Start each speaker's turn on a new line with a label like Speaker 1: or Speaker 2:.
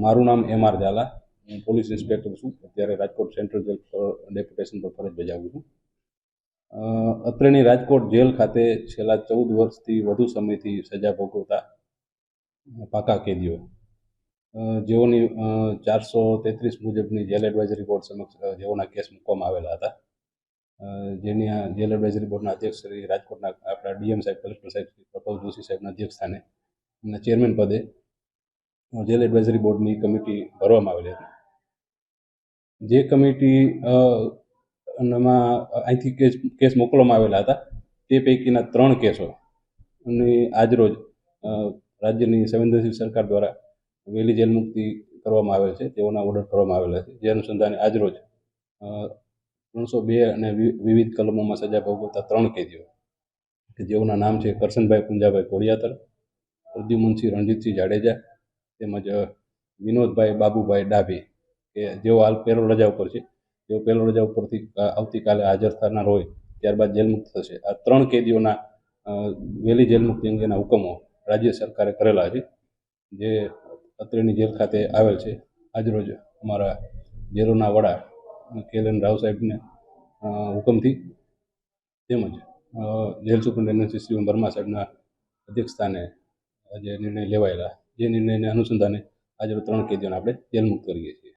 Speaker 1: મારું નામ એમ.આર. ઝાલા, હું પોલીસ ઇન્સ્પેક્ટર છું. અત્યારે રાજકોટ સેન્ટ્રલ જેલ ડેપ્યુટેશન પર ફરજ બજાવું છું. અત્રેની રાજકોટ જેલ ખાતે છેલ્લા 14 વર્ષથી વધુ સમયથી સજા ભોગવતા પાકા કેદીઓ જેઓની 433 મુજબની જેલ એડવાઇઝરી બોર્ડ સમક્ષ જેઓના કેસ મૂકવામાં આવેલા હતા, જેની આ જેલ એડવાઇઝરી બોર્ડના અધ્યક્ષ શ્રી રાજકોટના આપણા ડીએમ સાહેબ, કલેક્ટર સાહેબ શ્રી પ્રભાવ જોશી સાહેબના અધ્યક્ષ સ્થાને એમના ચેરમેન પદે જેલ એડવાઇઝરી બોર્ડની કમિટી ભરવામાં આવેલી હતી. જે કમિટી અહીંથી કેસ મોકલવામાં આવેલા હતા, તે પૈકીના 3 કેસો અને આજરોજ રાજ્યની સંવેદનશીલ સરકાર દ્વારા વહેલી જેલ મુક્તિ કરવામાં આવેલ છે, તેઓના ઓર્ડર કરવામાં આવેલા છે. જે અનુસંધાને આજરોજ 302 અને વિવિધ કલમોમાં સજા ભોગવતા 3 કેદીઓ કે જેઓના નામ છે કરશનભાઈ પુંજાભાઈ કોળિયાતર, પ્રદ્યુમનસિંહ રણજીતસિંહ જાડેજા તેમજ વિનોદભાઈ બાબુભાઈ ડાભી, કે જેઓ હાલ પેરોલ રજા ઉપર છે. જેઓ પેરોલ રજા ઉપરથી આવતીકાલે હાજર થનાર હોય, ત્યારબાદ જેલ મુક્ત થશે. આ 3 કેદીઓના વહેલી જેલ મુક્તિ અંગેના હુકમો રાજ્ય સરકારે કરેલા છે, જે અત્રેની જેલ ખાતે આવેલ છે. આજરોજ અમારા જેલોના વડા KLN રાવ સાહેબને હુકમથી તેમજ જેલ સુપ્રિન્ટેન્ડન્ટ શ્રી વર્મા સાહેબના અધ્યક્ષસ્થાને જે નિર્ણય લેવાયેલા, જે નિર્ણયને અનુસંધાને આજે 3 કેદીઓને આપણે જેલ મુક્ત કરીએ છીએ.